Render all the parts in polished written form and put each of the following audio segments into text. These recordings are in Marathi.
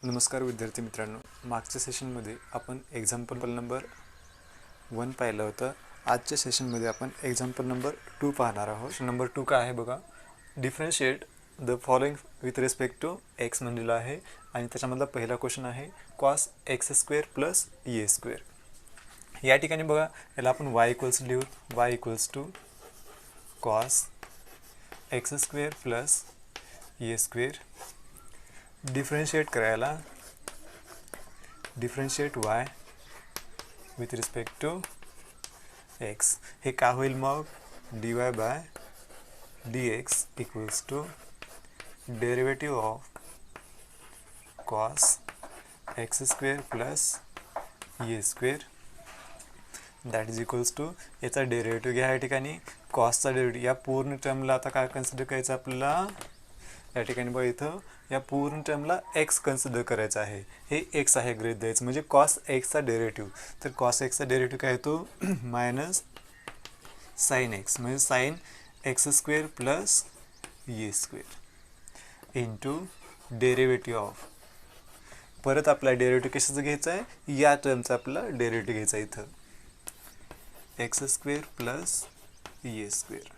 नमस्कार विद्यार्थी मित्रांनो, मागच्या सेशनमध्ये आपण एक्झाम्पल नंबर 1 पाहिलं होतं. आजच्या सेशनमध्ये आपण एक्झाम्पल नंबर 2 पाहणार आहोत. नंबर 2 काय आहे बघा, differentiate the following with respect to x म्हणलेलं आहे आणि त्याच्यामधला पहिला क्वेश्चन आहे cos x square plus a square. या ठिकाणी बघा, याला आपण वाय इक्वल्स लिहू. Y equals to cos x square plus a square. Differentiate करायला differentiate y with respect to x. हे काय होईल मग, dy by dx equals to derivative of cos x square plus a square that is equals to, याचा डेरिवेटिव घ्या. या ठिकाणी कॉसचा डेरिवेटिव, या पूर्ण टर्मला आता काय कन्सिडर करायचं आपल्याला, या ठिकाणी बघा इथं या पूर्ण टर्मला एक्स कन्सिडर करायचं आहे. हे एक्स आहे गृहीत द्यायचं, म्हणजे कॉस एक्सचा डेरिवेटिव्ह. तर कॉस एक्सचा डेरिवेटिव्ह काय येतो, मायनस साईन एक्स, म्हणजे sine x square plus a square into derivative of, परत आपला डेरिवेटिव्ह कशाचं घ्यायचं आहे, या टर्मचा आपला डेरिवेटिव्ह घ्यायचा आहे इथं, x square plus a square.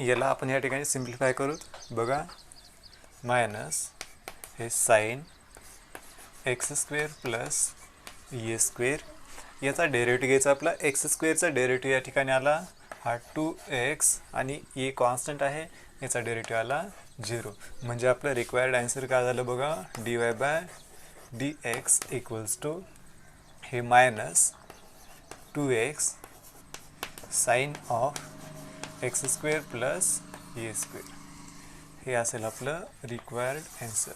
याला आपण या ठिकाणी सिम्प्लिफाय करू. बघा, मायनस हे sine x square plus a square, याचा डेरिवेटिव्ह घ्यायचा आपला, एक्स स्क्वेअरचा डेरिवेटिव्ह या ठिकाणी आला हा 2x आणि ए कॉन्स्टंट आहे, याचा डेरिवेटिव्ह आला 0. म्हणजे आपलं रिक्वायर्ड आन्सर काय झालं बघा, dy by dx equals to हे minus 2x sine of x square plus a square. हे असेल आपलं रिक्वायर्ड आन्सर.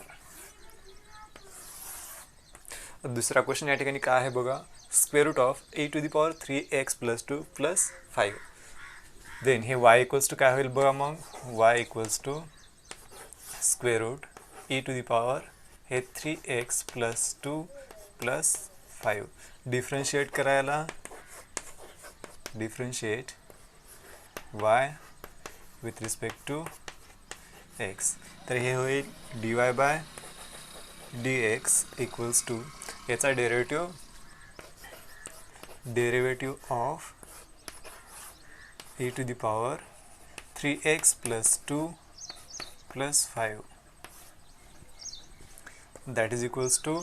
दुसरा क्वेश्चन या ठिकाणी काय आहे बघा, square root of a to the power 3x plus 2 plus 5. Then हे y इक्वल्स टू काय होईल बघा, मग y equals to square root a to the power हे 3x प्लस 2 प्लस 5. डिफरन्शिएट करायला differentiate y with respect to x. तर हे होईल dy by dx equals to, याचा derivative of a to the power 3x plus 2 plus 5 that is equals to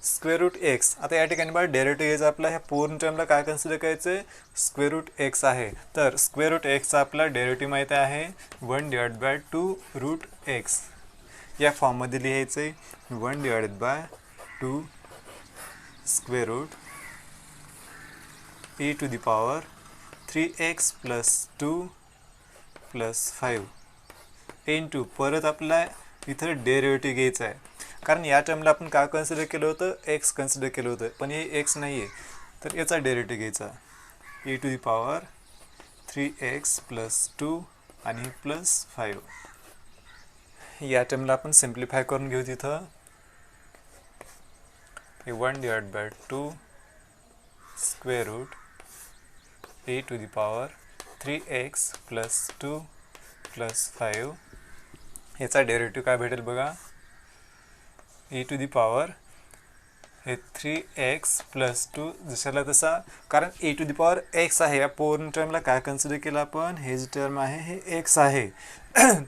square root x. आता या ठिकाणी बघा डेरिवेटिव्ह घ्यायचा आपला, ह्या पूर्ण टर्मला काय कन्सिडर करायचं आहे, स्क्वेअर रूट एक्स आहे. तर स्क्वेअर रूट एक्सचा आपला डेरिवेटिव्ह माहिती आहे 1 डिवाइड बाय 2 रूट एक्स. या फॉर्ममध्ये लिहायचं आहे 1 divided by 2 square root a to the power 3x plus 2 plus 5 into, परत आपला इथं डेरिवेटिव्ह घ्यायचा आहे, कारण या टर्मला आपण काय कन्सिडर केलं होतं, एक्स कन्सिडर केलं होतं, पण हे एक्स नाही आहे. तर याचा डेरिवेटिव्ह घ्यायचा a to the power 3x plus 2 आणि प्लस 5. या टर्मला आपण सिम्प्लिफाय करून घेऊ. तिथं हे 1 divide by 2 square root a to the power 3x plus 2 plus 5. याचा डेरिवेटिव्ह काय भेटेल बघा, ए टू द पॉवर हे 3x प्लस 2 जशाला तसा, कारण ए टू द पॉवर एक्स आहे. या पूर्ण टर्मला काय कन्सिडर केलं आपण, हे जे टर्म आहे हे एक्स आहे.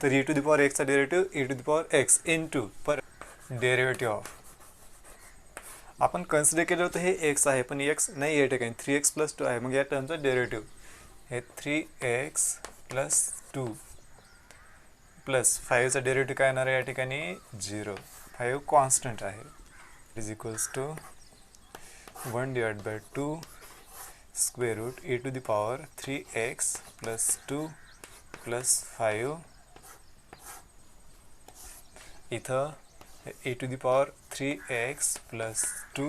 तर ए टू द पॉवर एक्सचा derivative a to the power x into पर डेरिवेटिव्ह ऑफ, आपण कन्सिडर केलं होतं हे एक्स आहे, पण एक्स नाही या ठिकाणी 3x प्लस 2 आहे. मग या टर्मचा डेरिवेटिव्ह हे 3x प्लस 2 प्लस 5चा डेरिवेटिव्ह काय येणार आहे या ठिकाणी 0. 5 कॉन्स्टंट आहे. Is equals to 1 divide by 2 square root a to the power 3x plus 2 plus 5. इथं a to the power 3x plus 2,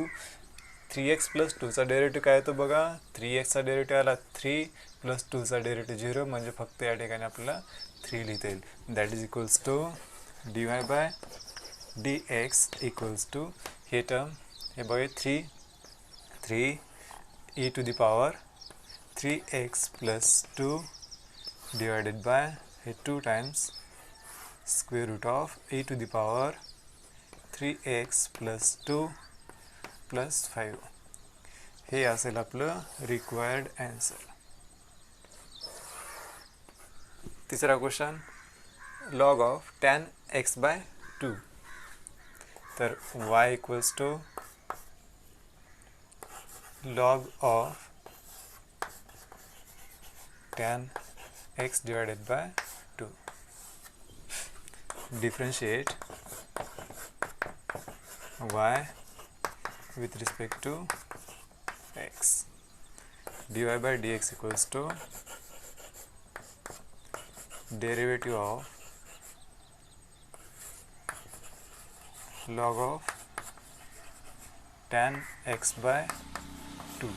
3x plus 2चा डेरिवेटिव्ह काय येतो बघा, 3xचा डेरिवेटिव्ह आला 3 प्लस 2चा डेरिवेटिव्ह 0, म्हणजे फक्त या ठिकाणी आपल्याला 3 लिहिता येईल. That is equals to dy by dx equals to, हे टर्म हे बघा 3 e to the power 3x plus 2 divided by हे 2 times square root of e to the power 3x plus 2 plus 5 हे असेल आपलं रिक्वायर्ड आन्सर. तिसरा question, log of tan x by 2. तर y equals to log of tan x divided by 2. Differentiate y with respect to x. dy by dx equals to derivative of log of tan x by 2.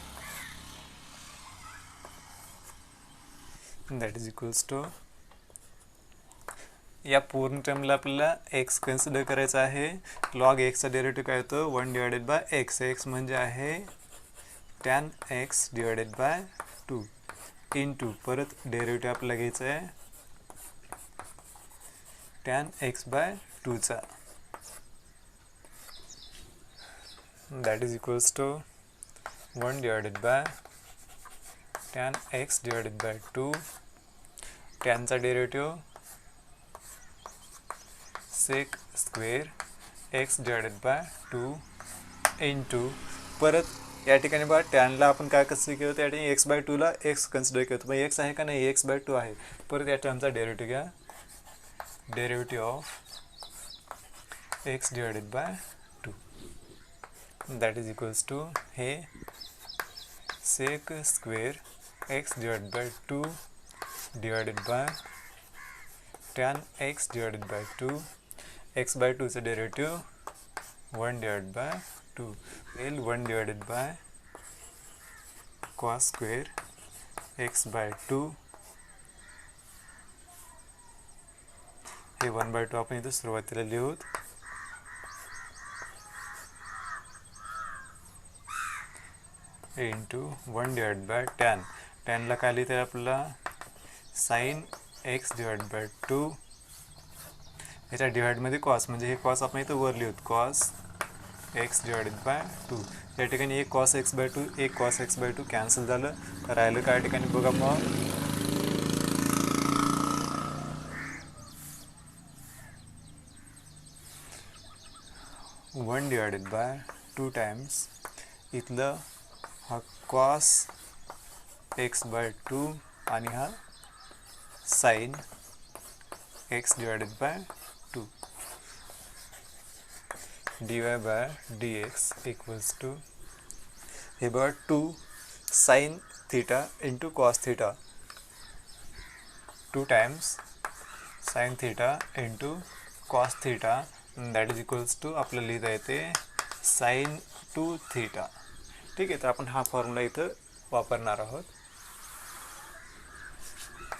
That is equals to, या पूर्ण टर्मला आपल्याला x कन्सिडर करायचा आहे. लॉग एक्सचा डेरिव्हेटिव्ह काय होतो 1 डिवायडेड बाय एक्स. एक्स म्हणजे आहे tan x divided by 2 into परत डेरिव्हेटिव्ह आपल्याला घ्यायचं आहे tan x बाय 2 चा. That is equals to 1 divided by tan x divided by 2. tan चा derivative sec square x divided by 2 into परत या ठिकाणी बघा टॅनला आपण काय कसं केलं त्या ठिकाणी x बाय 2 ला x कन्सिडर केलं. मग x आहे का नाही, x बाय 2 आहे. परत या टर्मचा डेरिव्हेटिव्ह घ्या, derivative of x divided by 2. That is equals to हे sec square x divided by 2 divided by tan x divided by 2. x by 2 चं डेरिव्हेटिव्ह 1 डिवायडेड बाय 2 येईल 1 divided by cos square x by 2. हे 1 बाय 2 आपण इथं सुरुवातीला लिहूत. इंटू 1 डिवायडेड बाय टॅनला काय लिहितं आपल्याला साइन x डिवायडेड बाय 2. याच्या डिवाइडमध्ये कॉस म्हणजे हे कॉस आपण इथं वर लिहूत कॉस x डिवायडेड बाय 2. या ठिकाणी एक कॉस x बाय 2 एक कॉस x बाय 2 कॅन्सल झालं. राहिलं काय ठिकाणी बघा मग 1 डिवायडेड बाय 2 टाइम्स इथलं हा कॉस x बाय 2 आणि हा sine x divided by 2. dy by dx equals to हे बघा 2 sin theta into cos theta 2 times sin theta into cos theta that is equals to आपल्याला लिहिता येते sin 2 theta. ठीक आहे, तर आपण हा फॉर्म्युला इथं वापरणार आहोत.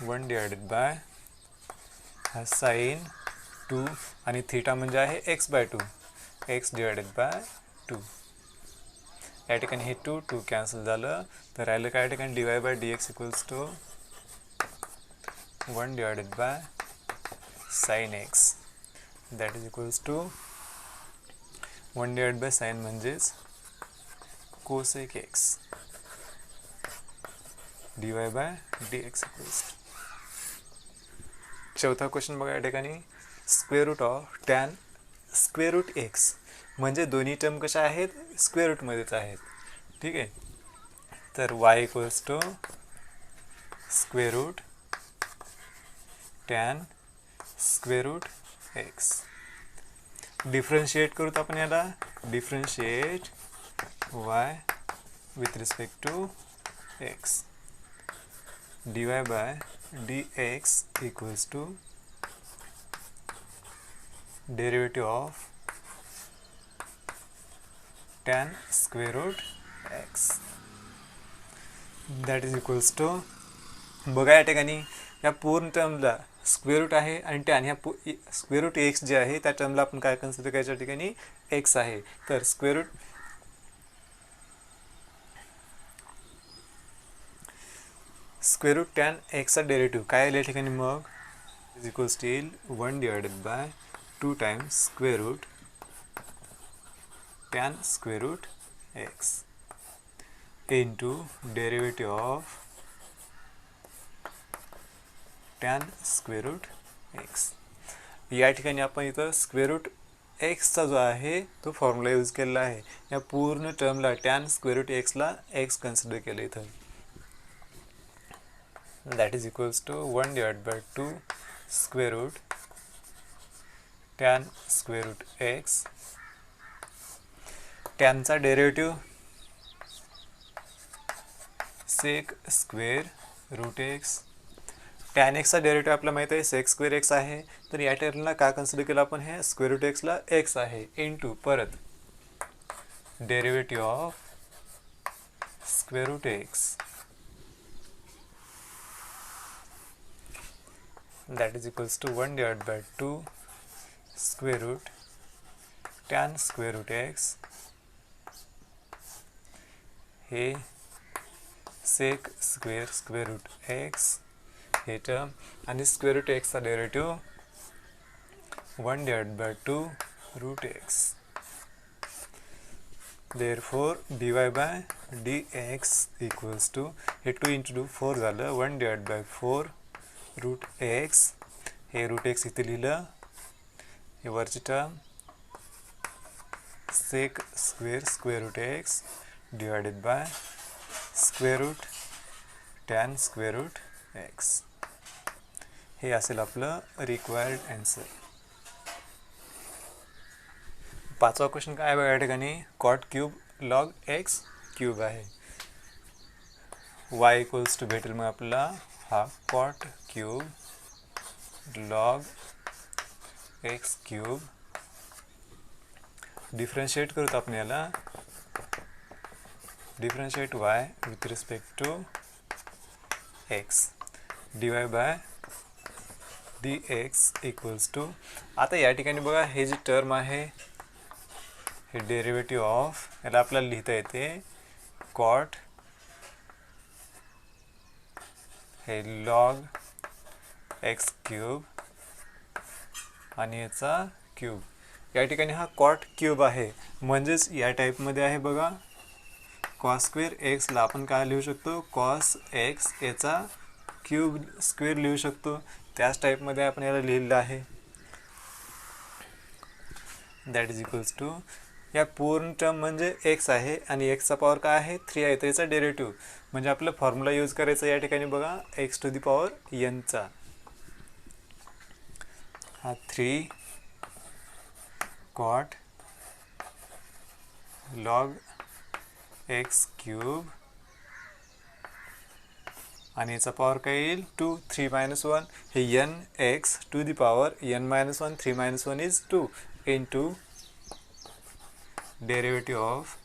1 डिवायडेड बाय हा साइन 2 आणि थीटा म्हणजे आहे x by 2 x divided by 2. या ठिकाणी हे 2 कॅन्सल झालं. तर राहिलं काय ठिकाणी dy by dx equals to 1 divided by sine x that is equals to 1 divided by sine म्हणजेच cosec x dy by dx equals to. चौथा क्वेश्चन बघा या ठिकाणी square root of tan square root x म्हणजे दोन्ही टर्म कशा आहेत स्क्वेअर रूटमध्येच आहेत. ठीक आहे, तर y equals to square root tan square root x. Differentiate करूत आपण याला differentiate y with respect to x. dy by dx equals to derivative of tan square root x that is equals to बघा या ठिकाणी या पूर्ण टर्मला स्क्वेअर रूट आहे आणि टॅन ह्या स्क्वेअर रूट एक्स जे आहे त्या टर्मला आपण काय कन्सिडर करायच्या ठिकाणी एक्स आहे. तर square root square root tan एक्सचा डेरिव्हेटिव्ह काय आले या ठिकाणी मग is equals to 1 divided by 2 times square root tan square root x into derivative of tan square root x. या ठिकाणी आपण इथं स्क्वेअर रूट एक्सचा जो आहे तो फॉर्म्युला यूज केलेला आहे. या पूर्ण टर्मला tan स्क्वेअर रूट एक्सला एक्स कन्सिडर केलं इथं. That is equals to 1/2 square root tan square root x. टॅनचा derivative sec square root x. Tan एक्सचा डेरिव्हेटिव्ह आपल्याला माहिती आहे सेक स्क्वेअर एक्स आहे. तर या टर्मला काय कन्सिडर केलं आपण, हे स्क्वेअर रूट एक्सला एक्स आहे इंटू परत derivative of square root x. That is equals to 1/2 square root tan square root x. हे सेक स्क्वेअर रूट एक्स हे टर्म आणि स्क्वेअर रूट एक्सचा derivative 1/2 root x. Therefore dy by dx equals to हे 2 इंटू 2 4 झालं 1/4 रूट एक्स. हे रूट एक्स इथे लिहिलं. हे वरची term sec square root x divided by square root tan square root x. हे असेल आपलं रिक्वायर्ड आन्सर. पाचवा क्वेश्चन काय आहे बघा या ठिकाणी, cot cube log x cube आहे. y इक्वल्स टू भेटेल मग आपल्याला हा cot cube log x cube. Differentiate करूत आपण याला. Differentiate y with respect to x dy by dx equals to. आता या ठिकाणी बघा हे जी टर्म आहे हे डेरिव्हेटिव्ह ऑफ याला आपल्याला लिहिता येते कॉट हे लॉग एक्स क्यूब आणि याचा क्यूब. या ठिकाणी हा कॉट क्यूब आहे म्हणजेच या टाईपमध्ये आहे बघा. कॉस स्क्वेअर एक्सला आपण काय लिहू शकतो, कॉस एक्स याचा क्यूब स्क्वेअर लिहू शकतो. त्याच टाईपमध्ये आपण याला लिहिलेलं आहे. दॅट इज इक्वल्स टू या पूर्ण टर्म म्हणजे एक्स आहे आणि एक्सचा पॉवर काय आहे 3 आहे. तर याचा डेरिव्हेटिव्ह म्हणजे आपलं फॉर्म्युला यूज करायचा या ठिकाणी बघा एक्स टू दी पॉवर एनचा. हा 3 कॉट लॉग एक्स क्यूब आणि याचा पॉवर काय येईल 2 3 - 1 हे n x to the power n - 1 3 - 1 is 2 into derivative of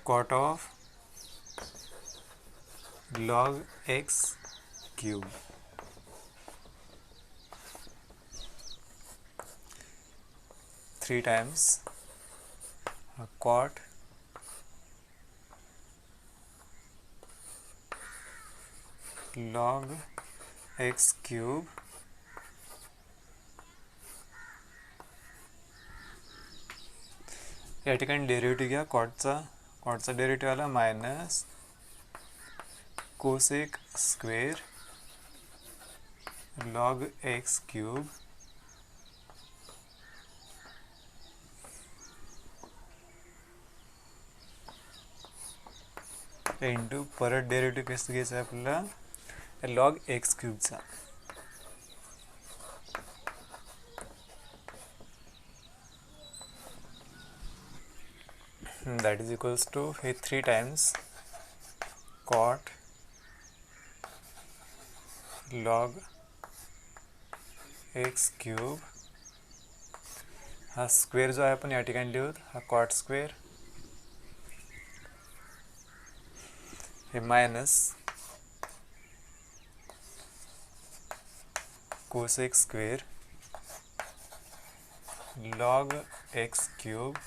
cot of log x cube. Three times cot log x cube या ठिकाणी डेरिव्हेटिव्ह घ्या कॉटचा डेरिव्हेटिव्ह आला minus cosec square log x cube into परत डेरिव्हेटिव्ह कसं घ्यायचं आहे आपल्याला लॉग एक्स क्यूबचा. that is equals to 3 times cot log x cube. हा स्क्वेअर जो आहे आपण या ठिकाणी लिहूत हा कॉट स्क्वेअर हे minus cosec square log x cube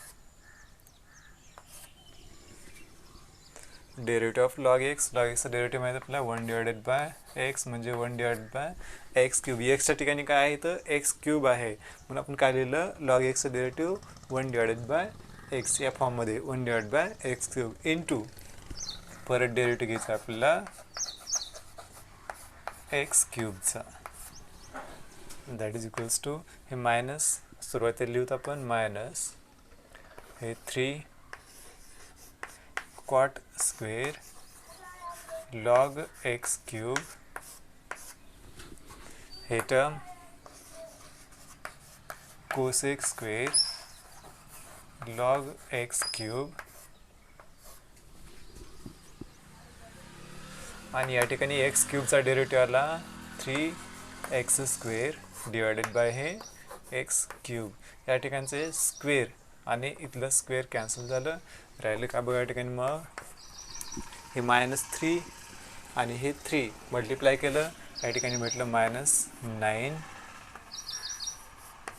derivative of log x चा डेरिव्हेटिव्ह माहिती आपल्याला 1 डिवायडेड बाय एक्स म्हणजे 1 डिवायडेड बाय एक्स क्यूब, एक्सच्या ठिकाणी काय आहे तर एक्स क्यूब आहे, म्हणून आपण काय लिहिलं लॉग एक्सचं डेरिव्हेटिव्ह 1 डिवायडेड बाय एक्स या फॉर्ममध्ये 1 divide by x cube into परत डेरिव्हेटिव्ह घ्यायचा आपल्याला एक्स क्यूबचा, दॅट इज इक्वल्स टू हे मायनस सुरुवातीला लिहूत आपण मायनस हे 3 cot square log x cube हे term cosec square log x cube आणि या ठिकाणी एक्स क्यूबचा डेरिव्हेटिव्ह आला 3x स्क्वेअर डिवायडेड बाय हे एक्स क्यूब, या ठिकाणचे स्क्वेअर आणि इथलं स्क्वेअर कॅन्सल झालं, राहिलं का बघा या ठिकाणी मग हे -3 आणि हे 3 मल्टिप्लाय केलं, या ठिकाणी भेटलं -9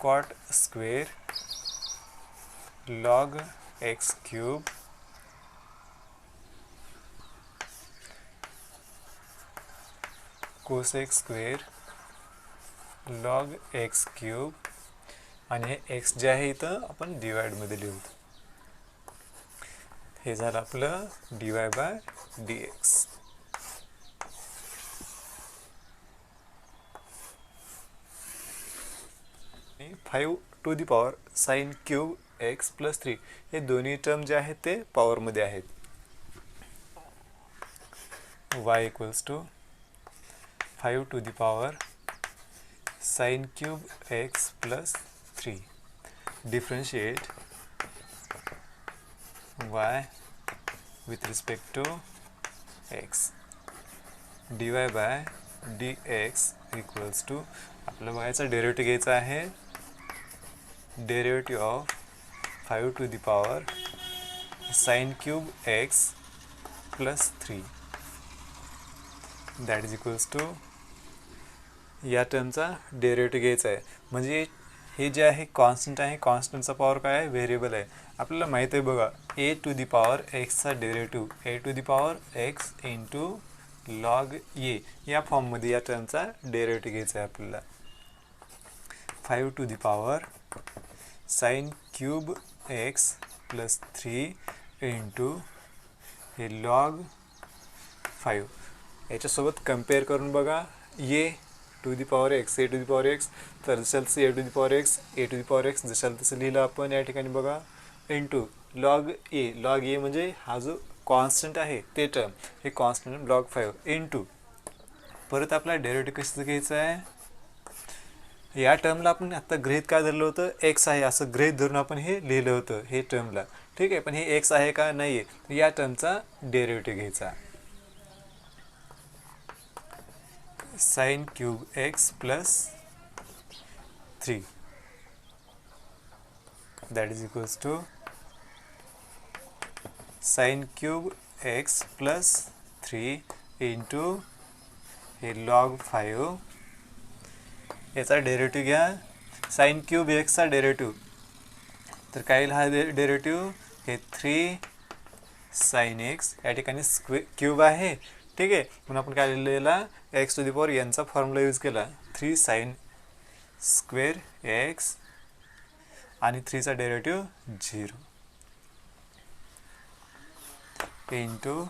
cot square log x cube cosec square log x cube आणि हे एक्स जे आहे इथं आपण डिवाइडमध्ये लिहू, हे झालं आपलं dy by dx. 5 to the power sine cube x plus 3 हे दोन्ही टर्म जे आहेत ते पॉवरमध्ये आहेत. y equals to 5 to the power sine cube x plus 3 differentiate y with respect to x dy by dx equals to आपल्याला बघायचा डेरिव्हेटिव्ह घ्यायचा आहे derivative of 5 to the power sine cube x plus 3 that is equals to या टर्मचा डेरिव्हेटिव्ह घ्यायचा आहे, म्हणजे हे जे आहे कॉन्स्टंट आहे, कॉन्स्टंटचा पॉवर काय आहे व्हेरिएबल आहे, आपल्याला माहिती आहे बघा ए टू दी पॉवर एक्सचा derivative a to the power x into log a या फॉर्ममध्ये या टर्मचा डेरिव्हेटिव्ह घ्यायचा आहे आपल्याला 5 to the power sine cube x plus 3 into हे लॉग 5 याच्यासोबत कम्पेअर करून बघा a to the power x a to the power x तर जशाल तसं a to the power x जशाल तसं लिहिलं आपण या ठिकाणी बघा इंटू लॉग ए म्हणजे हा जो कॉन्स्टंट आहे ते टर्म हे कॉन्स्टंट लॉग 5 इंटू परत आपला डेरिव्हेटिव्ह कसं घ्यायचं आहे, या टर्मला आपण आता गृहीत काय धरलं होतं एक्स आहे असं गृहीत धरून आपण हे लिहिलं होतं हे टर्मला, ठीक आहे, पण हे एक्स आहे का नाही आहे या टर्मचा डेरिव्हेटिव्ह घ्यायचा sign cube x plus 3 that is equals to sin cube x plus 3 into हे log 5 याचा डेरिव्हेटिव्ह घ्या sin cube x चा डेरिव्हेटिव्ह तर काय येईल हा डेरिव्हेटिव्ह हे 3 sin x या ठिकाणी क्यूब आहे, ठीक आहे, म्हणून आपण काय लिहिलेला एक्स टू दी पॉवर यांचा फॉर्म्युला यूज केला 3 sin स्क्वेअर एक्स आणि 3 चा derivative 0 into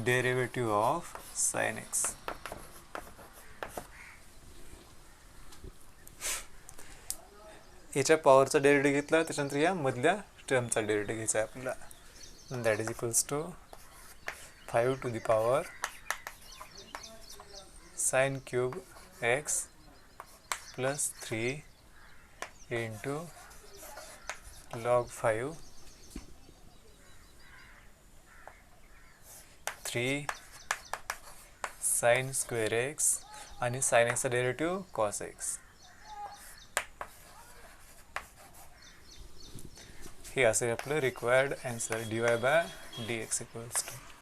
derivative of sine x याच्या पॉवरचा डेरिव्हेटिव्ह घेतला त्याच्यानंतर या मधल्या टर्मचा डेरिव्हेटिव्ह घ्यायचा आहे आपल्याला that is equals to 5 to the power sine cube x plus 3 into log 5 3 sin square x आणि sin x चा डेरिव्हेटिव्ह cos x हे असेल आपलं required answer dy by dx equals to